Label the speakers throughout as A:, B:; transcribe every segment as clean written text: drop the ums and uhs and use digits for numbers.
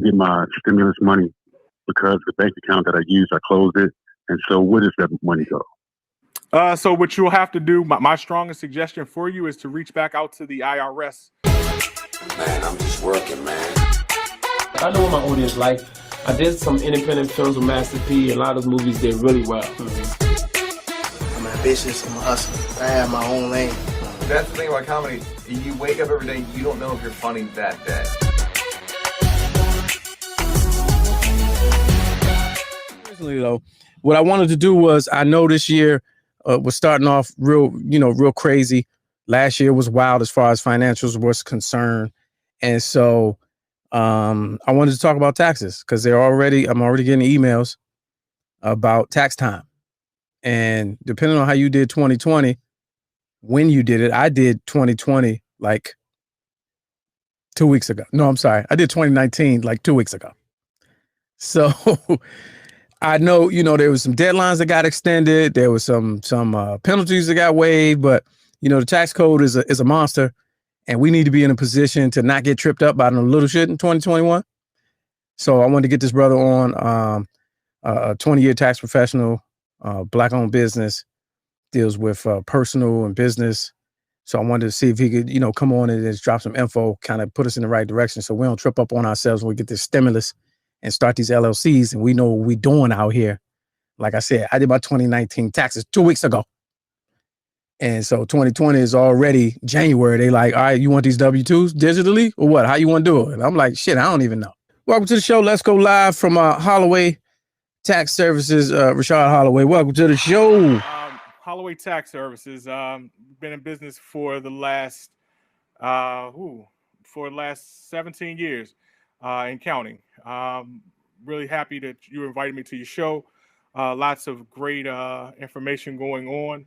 A: get my stimulus money because the bank account that I use, I closed it. And so where does that money go?
B: So what you'll have to do, my strongest suggestion for you is to reach back out to the IRS.
C: Man, I'm just working, man.
D: I know what my audience like. I did some independent films with Master P. A lot of those movies did really well.
E: I'm ambitious, I'm a hustler. I have my own lane.
F: That's the thing about comedy. You wake up every day, you don't know if you're funny that day.
G: Personally, though, what I wanted to do was, I know this year was starting off real crazy. Last year was wild as far as financials was concerned. And so I wanted to talk about taxes because I'm already getting emails about tax time. And depending on how you did 2020, when you did it, I did 2020 like 2 weeks ago. No, I'm sorry. I did 2019 like 2 weeks ago. So I know, there was some deadlines that got extended. There was some penalties that got waived, but the tax code is a monster, and we need to be in a position to not get tripped up by the little shit in 2021. So I wanted to get this brother on, a 20-year tax professional, Black-owned business, deals with personal and business. So I wanted to see if he could, come on and just drop some info, kind of put us in the right direction so we don't trip up on ourselves when we get this stimulus and start these LLCs and we know what we're doing out here. Like I said, I did my 2019 taxes 2 weeks ago. And so 2020 is already January. They like, all right, you want these W-2s digitally or what? How you want to do it? And I'm like, shit, I don't even know. Welcome to the show. Let's go live from Holloway Tax Services. Rashad Holloway, welcome to the show.
B: Holloway Tax Services. Been in business for the last 17 years and counting. Really happy that you invited me to your show. Lots of great information going on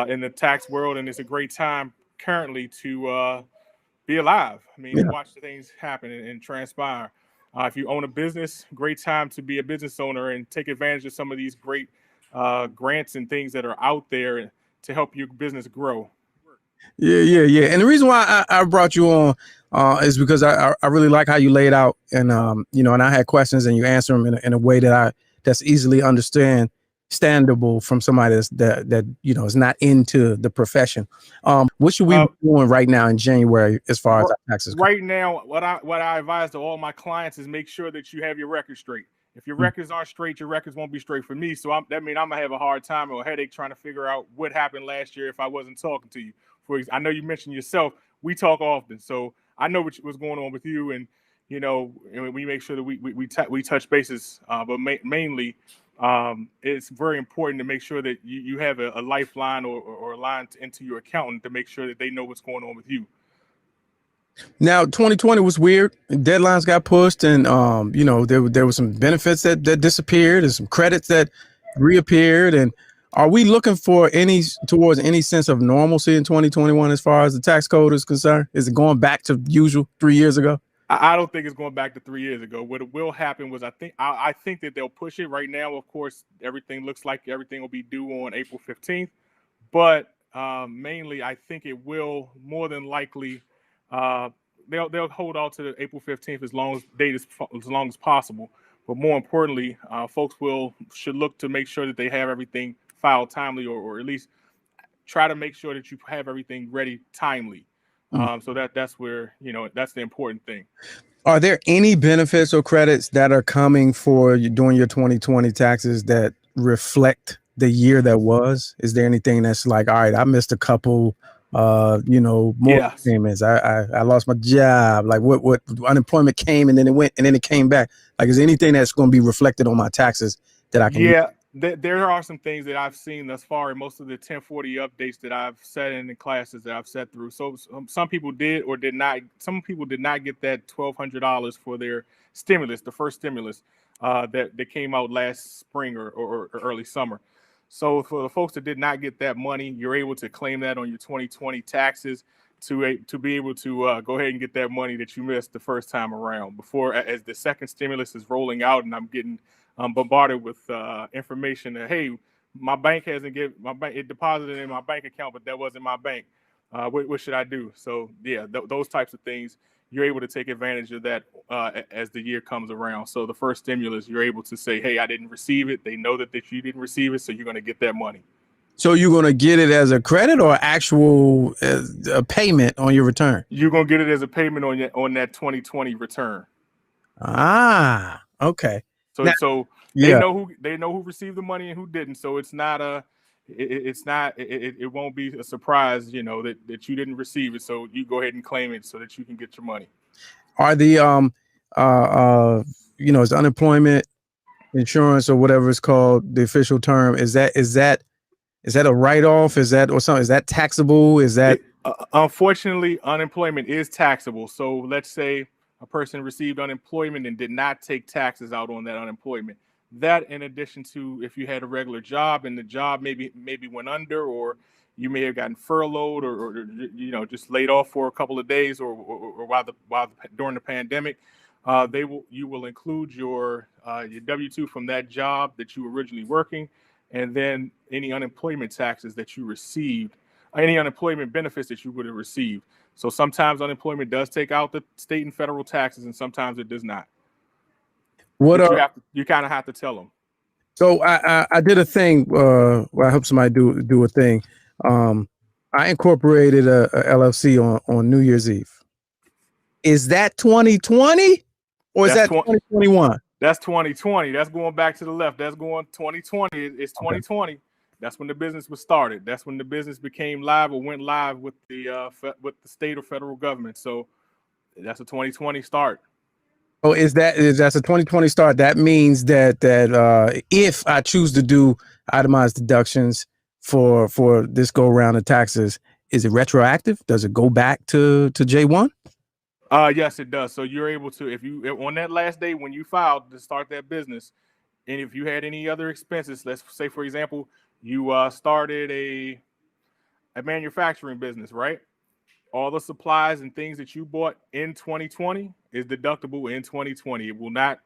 B: in the tax world, and it's a great time currently to be alive. I mean, watch the things happen and transpire. If you own a business, great time to be a business owner and take advantage of some of these great grants and things that are out there to help your business grow.
G: Yeah. And the reason why I brought you on is because I really like how you laid out, and and I had questions and you answer them in a way that's easily understandable from somebody that is not into the profession. What should we be doing right now in January as far as our taxes?
B: Right now, what I advise to all my clients is make sure that you have your records straight. If your records aren't straight, your records won't be straight for me. So that means I'm gonna have a hard time or a headache trying to figure out what happened last year if I wasn't talking to you. I know you mentioned yourself. We talk often, so I know what's going on with you, and and we make sure that we touch bases. But mainly, it's very important to make sure that you have a lifeline or a line into your accountant to make sure that they know what's going on with you.
G: Now, 2020 was weird. Deadlines got pushed, and there were some benefits that disappeared, and some credits that reappeared. And are we looking for towards any sense of normalcy in 2021 as far as the tax code is concerned? Is it going back to usual 3 years ago?
B: I don't think it's going back to 3 years ago. What will happen was I think that they'll push it right now. Of course, everything looks like everything will be due on April 15th, but mainly I think it will more than likely. They'll hold on to the April 15th as long as possible. But more importantly, folks should look to make sure that they have everything filed timely, or at least try to make sure that you have everything ready timely. So that's where that's the important thing.
G: Are there any benefits or credits that are coming for you doing your 2020 taxes that reflect the year that was? Is there anything that's like, all right, I missed a couple more payments. I lost my job. Like what unemployment came and then it went and then it came back. Like, is there anything that's going to be reflected on my taxes that I can?
B: Yeah, there are some things that I've seen thus far in most of the 1040 updates that I've sat in the classes that I've sat through. So some people did or did not. Some people did not get that $1,200 for their stimulus, the first stimulus that came out last spring or early summer. So for the folks that did not get that money, you're able to claim that on your 2020 taxes to be able to go ahead and get that money that you missed the first time around. Before, as the second stimulus is rolling out, and I'm getting bombarded with information that, hey, my bank hasn't it deposited in my bank account, but that wasn't my bank. What should I do? So yeah, those types of things you're able to take advantage of that as the year comes around. So the first stimulus, you're able to say, hey, I didn't receive it. They know that you didn't receive it, so you're going to get that money.
G: So you're going to get it as a credit or actual a payment on your return?
B: You're going to get it as a payment on that 2020 return.
G: Ah, okay.
B: So
G: Now,
B: so they know who received the money and who didn't. So it's not it won't be a surprise, that you didn't receive it. So you go ahead and claim it so that you can get your money.
G: Are the is unemployment insurance or whatever it's called, the official term, is that a write-off? Is that or something? Is that taxable? Is that
B: unfortunately, unemployment is taxable. So let's say a person received unemployment and did not take taxes out on that unemployment. That, in addition to if you had a regular job and the job maybe went under, or you may have gotten furloughed or just laid off for a couple of days or while during the pandemic, you will include your W-2 from that job that you were originally working, and then any unemployment taxes that you received, any unemployment benefits that you would have received. So sometimes unemployment does take out the state and federal taxes, and sometimes it does not. You kind of have to tell them.
G: So I did a thing. Well, I hope somebody do a thing. I incorporated a LLC on New Year's Eve. Is that 2020 or is that 2021?
B: That's 2020. That's going back to the left. That's going 2020. It's 2020. Okay. That's when the business was started. That's when the business became live or went live with the state or federal government. So that's a 2020 start.
G: Oh, that's a 2020 start. That means that if I choose to do itemized deductions for this go around of taxes, is it retroactive? Does it go back to J1?
B: Yes, it does. So you're able to, if you on that last day when you filed to start that business, and if you had any other expenses, let's say for example, you started a manufacturing business, right? All the supplies and things that you bought in 2020 is deductible in 2020. It will not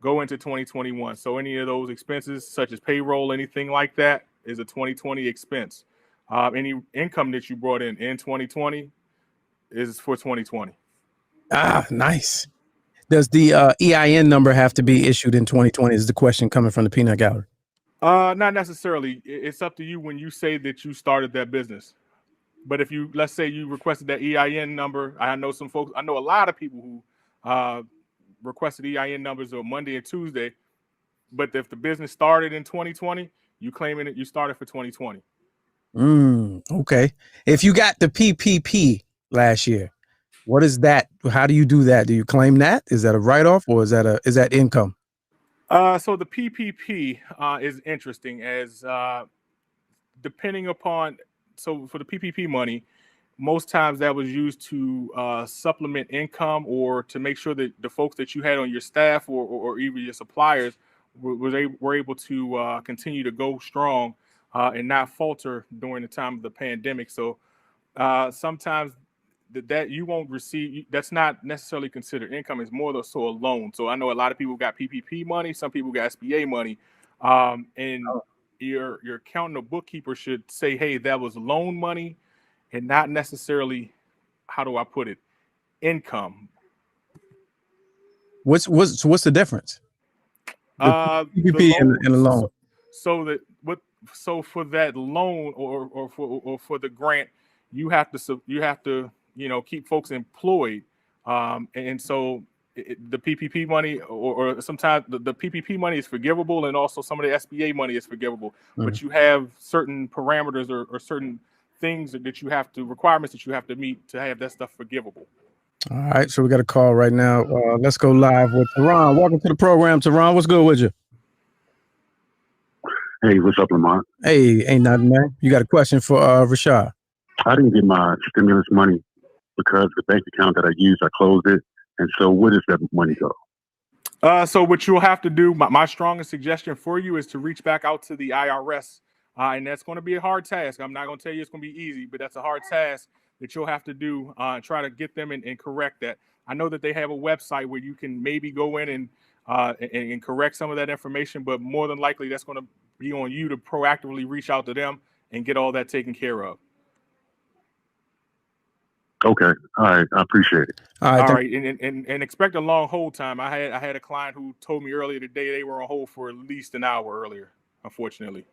B: go into 2021. So any of those expenses, such as payroll, anything like that, is a 2020 expense. Any income that you brought in 2020 is for 2020.
G: Ah, nice. Does the EIN number have to be issued in 2020? Is the question coming from the Peanut Gallery?
B: Not necessarily. It's up to you when you say that you started that business. But if let's say you requested that EIN number, I know a lot of people who requested EIN numbers on Monday and Tuesday. But if the business started in 2020, you claiming it, you started for 2020.
G: Okay. If you got the PPP last year, what is that? How do you do that? Do you claim that? Is that a write-off or is that income?
B: So the PPP is interesting as depending upon. So for the PPP money, most times that was used to supplement income or to make sure that the folks that you had on your staff or even your suppliers were able to continue to go strong and not falter during the time of the pandemic. So sometimes that you won't receive, that's not necessarily considered income. It's more so a loan. So I know a lot of people got PPP money, some people got SBA money, your accountant or bookkeeper should say, hey, that was loan money and not necessarily, how do I put it, income.
G: What's the difference? PPP and a loan.
B: So for that loan or for the grant, you have to keep folks employed, and so the PPP money or sometimes the PPP money is forgivable, and also some of the SBA money is forgivable. Mm-hmm. But you have certain parameters or certain things requirements that you have to meet to have that stuff forgivable.
G: All right, so we got a call right now. Let's go live with Teron. Welcome to the program, Teron. What's good with you?
A: Hey, what's up, Lamont?
G: Hey, ain't nothing, man. You got a question for Rashad?
A: I didn't get my stimulus money because the bank account that I used, I closed it. And so where does that money go?
B: So what you'll have to do, my strongest suggestion for you is to reach back out to the IRS. And that's going to be a hard task. I'm not going to tell you it's going to be easy, but that's a hard task that you'll have to do and try to get them and correct that. I know that they have a website where you can maybe go in and correct some of that information, but more than likely that's going to be on you to proactively reach out to them and get all that taken care of.
A: Okay. All right. I appreciate it.
B: All right, and expect a long hold time. I had a client who told me earlier today they were on hold for at least an hour earlier, unfortunately.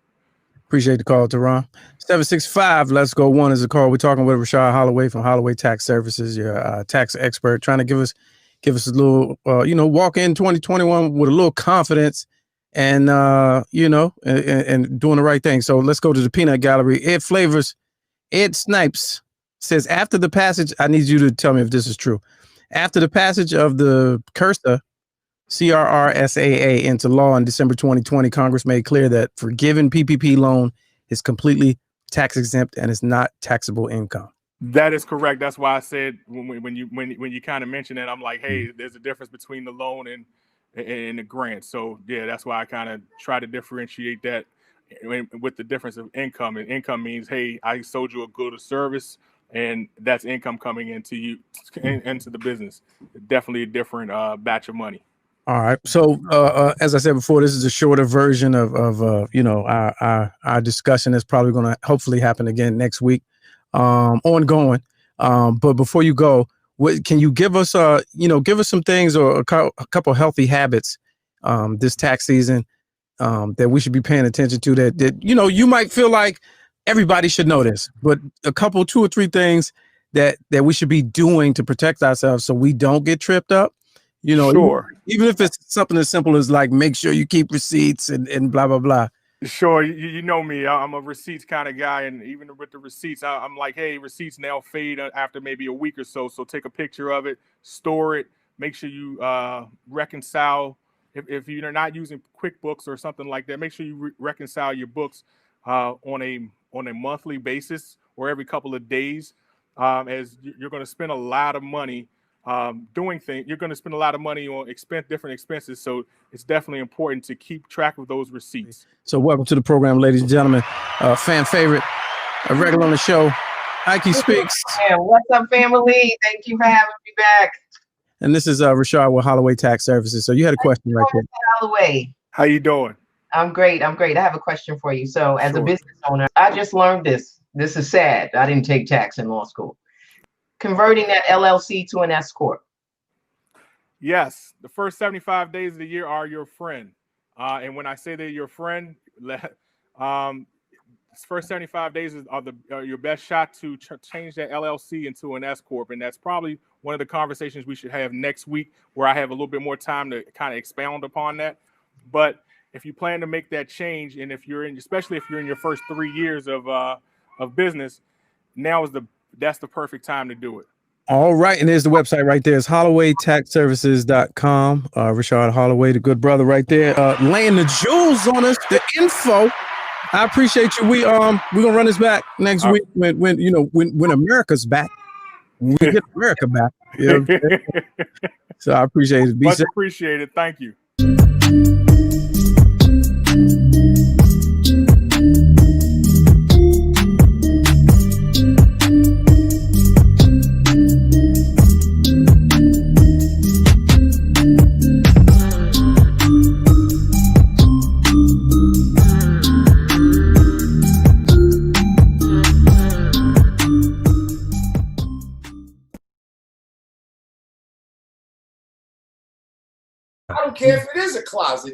G: Appreciate the call, Teron. 765, let's go. One is the call. We're talking with Rashad Holloway from Holloway Tax Services, your tax expert, trying to give us a little, walk in 2021 with a little confidence and, and doing the right thing. So let's go to the Peanut Gallery. Ed Flavors, Ed Snipes says, after the passage, I need you to tell me if this is true. After the passage of the CRRSAA into law in December 2020, Congress made clear that forgiving PPP loan is completely tax exempt and is not taxable income.
B: That is correct. That's why I said when you kind of mentioned it, I'm like, hey, there's a difference between the loan and the grant. So yeah, that's why I kind of try to differentiate that with the difference of income. And income means, hey, I sold you a good or service, and that's income coming into you into the business. Definitely a different batch of money.
G: All right. So as I said before, this is a shorter version of our discussion that's probably going to hopefully happen again next week, ongoing. But before you go, can you give us some things or a couple healthy habits this tax season that we should be paying attention to that you might feel like everybody should know this, but a couple, 2 or 3 things that we should be doing to protect ourselves so we don't get tripped up.
B: Sure.
G: Even if it's something as simple as like make sure you keep receipts and blah blah blah.
B: Sure, you know me. I'm a receipts kind of guy, and even with the receipts, I'm like, hey, receipts now fade after maybe a week or so. So take a picture of it, store it, make sure you reconcile. If you're not using QuickBooks or something like that, make sure you reconcile your books on a monthly basis or every couple of days, as you're going to spend a lot of money. Doing things, you're going to spend a lot of money on different expenses, so it's definitely important to keep track of those receipts.
G: So welcome to the program, ladies and gentlemen. Fan favorite, a regular on the show, Ike Speaks.
H: What's up, family? Thank you for having me back.
G: And this is Rashad with Holloway Tax Services. So you had a question right there.
H: Holloway.
B: How you doing?
H: I'm great. I have a question for you. So as a business owner, I just learned this. This is sad. I didn't take tax in law school. Converting that LLC to an S corp.
B: Yes, the first 75 days of the year are your friend, and when I say they're your friend, first 75 days are your best shot to change that LLC into an S corp, and that's probably one of the conversations we should have next week, where I have a little bit more time to kind of expound upon that. But if you plan to make that change, and especially if you're in your first 3 years of business, that's the perfect time to do it.
G: All right. And there's the website right there. It's hollowaytaxservices.com. Rashad Holloway, the good brother right there, laying the jewels on us, the info. I appreciate you. We're going to run this back next week when America's back. We get America back. So I appreciate it.
B: Much appreciated. Thank you.
I: I don't care if it is a closet.